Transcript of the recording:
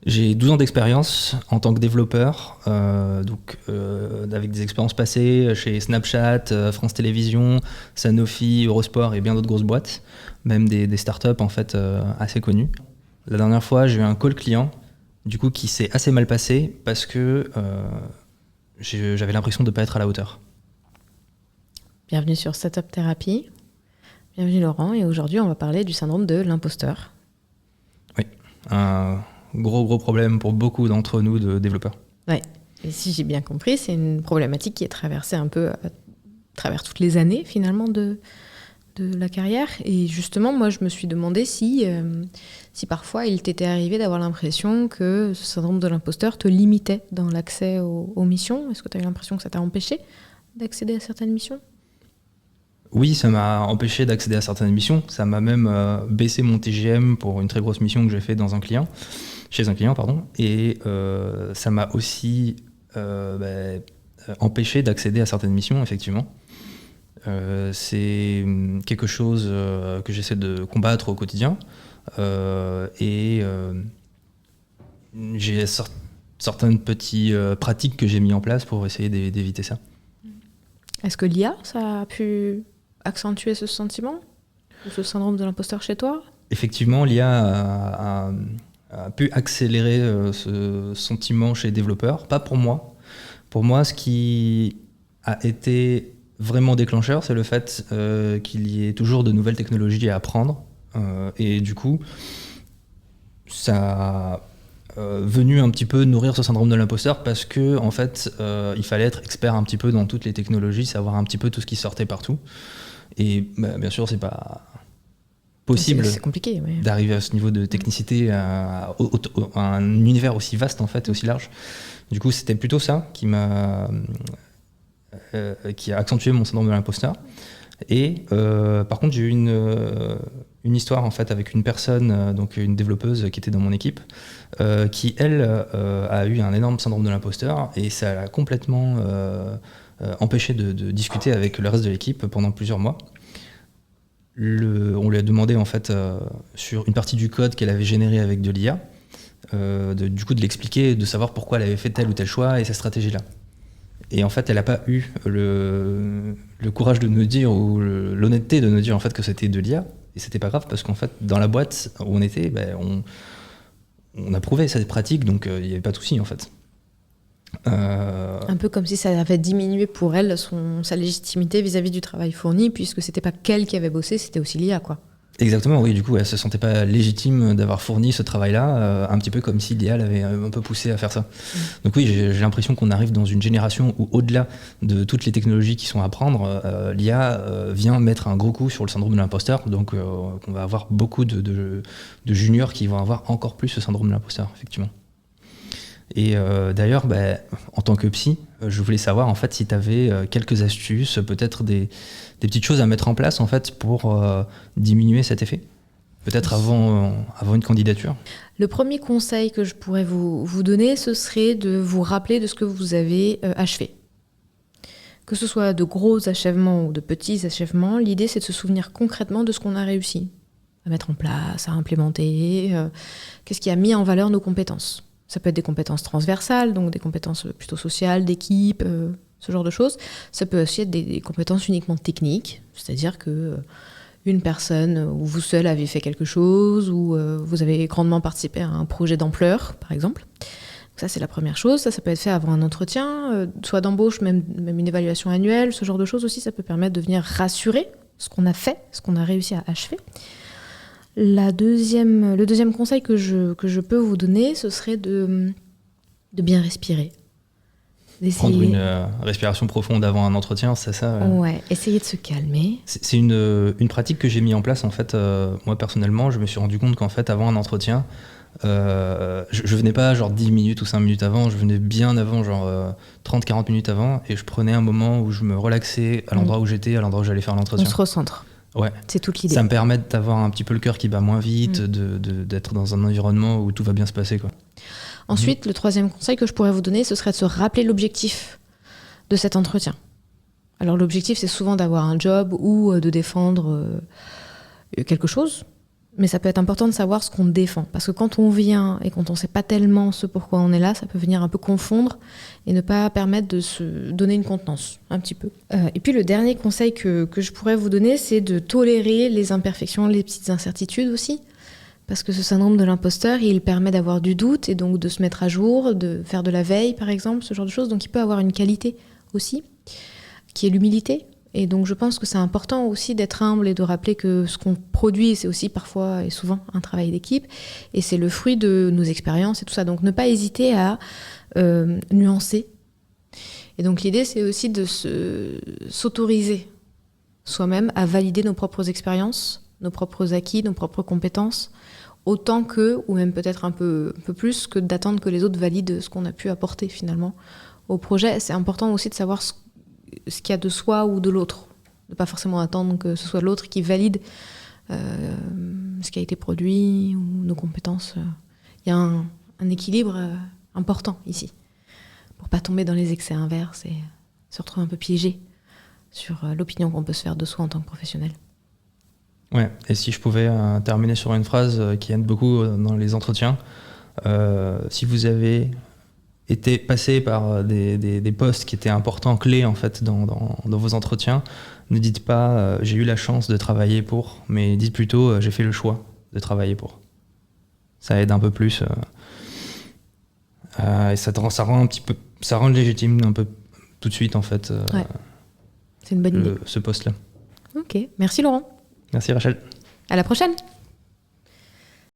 J'ai 12 ans d'expérience en tant que développeur, avec des expériences passées chez Snapchat, France Télévisions, Sanofi, Eurosport et bien d'autres grosses boîtes, même des startups en fait assez connues. La dernière fois, j'ai eu un call client, du coup, qui s'est assez mal passé parce que j'avais l'impression de ne pas être à la hauteur. Bienvenue sur Setup Therapy. Bienvenue Laurent, et aujourd'hui on va parler du syndrome de l'imposteur. Oui, un gros problème pour beaucoup d'entre nous de développeurs. Ouais, et si j'ai bien compris, c'est une problématique qui est traversée un peu à travers toutes les années finalement de la carrière. Et justement, moi je me suis demandé si parfois il t'était arrivé d'avoir l'impression que ce syndrome de l'imposteur te limitait dans l'accès aux missions. Est-ce que tu as eu l'impression que ça t'a empêché d'accéder à certaines missions ? Oui, ça m'a empêché d'accéder à certaines missions. Ça m'a même baissé mon TGM pour une très grosse mission que j'ai fait chez un client. Et ça m'a aussi empêché d'accéder à certaines missions, effectivement. C'est quelque chose que j'essaie de combattre au quotidien. J'ai certaines petites pratiques que j'ai mis en place pour essayer d'éviter ça. Est-ce que l'IA, ça a pu accentuer ce sentiment ou ce syndrome de l'imposteur chez toi ? Effectivement, l'IA a pu accélérer ce sentiment chez les développeurs. Pas pour moi. Pour moi, ce qui a été vraiment déclencheur, c'est le fait qu'il y ait toujours de nouvelles technologies à apprendre. Et du coup, ça a venu un petit peu nourrir ce syndrome de l'imposteur parce que en fait, il fallait être expert un petit peu dans toutes les technologies, savoir un petit peu tout ce qui sortait partout. Et bien sûr, c'est pas possible c'est compliqué, ouais, d'arriver à ce niveau de technicité à un univers aussi vaste en fait et aussi large. Du coup, c'était plutôt ça qui a accentué mon syndrome de l'imposteur. Et par contre, j'ai eu une histoire en fait avec une personne, donc une développeuse qui était dans mon équipe, qui elle a eu un énorme syndrome de l'imposteur et ça l'a complètement empêché de discuter avec le reste de l'équipe pendant plusieurs mois. On lui a demandé en fait sur une partie du code qu'elle avait généré avec de l'IA, du coup de l'expliquer, de savoir pourquoi elle avait fait tel ou tel choix et sa stratégie là. Et en fait, elle n'a pas eu le courage de nous dire ou l'honnêteté de nous dire en fait que c'était de l'IA. Et c'était pas grave parce qu'en fait, dans la boîte où on était, on approuvait cette pratique, donc il n'y avait pas de souci en fait. Un peu comme si ça avait diminué pour elle sa légitimité vis-à-vis du travail fourni, puisque c'était pas qu'elle qui avait bossé, c'était aussi l'IA, quoi. Exactement, oui, du coup, elle se sentait pas légitime d'avoir fourni ce travail-là, un petit peu comme si l'IA l'avait un peu poussé à faire ça. Donc oui, j'ai l'impression qu'on arrive dans une génération où, au-delà de toutes les technologies qui sont à apprendre, l'IA vient mettre un gros coup sur le syndrome de l'imposteur, donc on va avoir beaucoup de juniors qui vont avoir encore plus ce syndrome de l'imposteur, effectivement. Et d'ailleurs, en tant que psy, je voulais savoir en fait si tu avais quelques astuces, peut-être des petites choses à mettre en place en fait pour diminuer cet effet, peut-être avant une candidature. Le premier conseil que je pourrais vous donner, ce serait de vous rappeler de ce que vous avez achevé. Que ce soit de gros achèvements ou de petits achèvements, l'idée c'est de se souvenir concrètement de ce qu'on a réussi à mettre en place, à implémenter, qu'est-ce qui a mis en valeur nos compétences. Ça peut être des compétences transversales, donc des compétences plutôt sociales, d'équipe, ce genre de choses. Ça peut aussi être des compétences uniquement techniques, c'est-à-dire que une personne ou vous seul avez fait quelque chose, ou vous avez grandement participé à un projet d'ampleur, par exemple. Donc ça, c'est la première chose. Ça peut être fait avant un entretien, soit d'embauche, même une évaluation annuelle, ce genre de choses aussi. Ça peut permettre de venir rassurer ce qu'on a fait, ce qu'on a réussi à achever. Le deuxième conseil que je peux vous donner, ce serait de bien respirer. Prendre une respiration profonde avant un entretien, c'est ça Ouais, essayer de se calmer. C'est une pratique que j'ai mis en place en fait. Moi personnellement, je me suis rendu compte qu'en fait, avant un entretien, je venais pas genre 10 minutes ou 5 minutes avant, je venais bien avant, genre 30-40 minutes avant, et je prenais un moment où je me relaxais à l'endroit où j'étais, à l'endroit où j'allais faire l'entretien. On se recentre. Ouais. C'est toute l'idée. Ça me permet d'avoir un petit peu le cœur qui bat moins vite, d'être dans un environnement où tout va bien se passer, quoi. Ensuite, le troisième conseil que je pourrais vous donner, ce serait de se rappeler l'objectif de cet entretien. Alors l'objectif, c'est souvent d'avoir un job ou de défendre quelque chose. Mais ça peut être important de savoir ce qu'on défend. Parce que quand on vient et quand on ne sait pas tellement ce pourquoi on est là, ça peut venir un peu confondre et ne pas permettre de se donner une contenance, un petit peu. Et puis le dernier conseil que je pourrais vous donner, c'est de tolérer les imperfections, les petites incertitudes aussi. Parce que ce syndrome de l'imposteur, il permet d'avoir du doute et donc de se mettre à jour, de faire de la veille par exemple, ce genre de choses. Donc il peut avoir une qualité aussi, qui est l'humilité. Et donc je pense que c'est important aussi d'être humble et de rappeler que ce qu'on produit, c'est aussi parfois et souvent un travail d'équipe. Et c'est le fruit de nos expériences et tout ça. Donc ne pas hésiter à nuancer. Et donc l'idée, c'est aussi de s'autoriser soi-même à valider nos propres expériences, nos propres acquis, nos propres compétences, autant que, ou même peut-être un peu plus, que d'attendre que les autres valident ce qu'on a pu apporter finalement au projet. C'est important aussi de savoir ce qu'il y a de soi ou de l'autre. De pas forcément attendre que ce soit l'autre qui valide ce qui a été produit ou nos compétences. Il y a un équilibre important ici, pour pas tomber dans les excès inverses et se retrouver un peu piégé sur l'opinion qu'on peut se faire de soi en tant que professionnel. Ouais, et si je pouvais terminer sur une phrase qui aide beaucoup dans les entretiens, si vous avez été passé par des postes qui étaient importants, clés en fait dans vos entretiens, ne dites pas j'ai eu la chance de travailler pour, mais dites plutôt j'ai fait le choix de travailler pour. Ça aide un peu plus et ça rend un petit peu, ça rend légitime un peu tout de suite en fait. Ouais. C'est une bonne idée. Ce poste-là. Ok, merci Laurent. Merci Rachel. À la prochaine.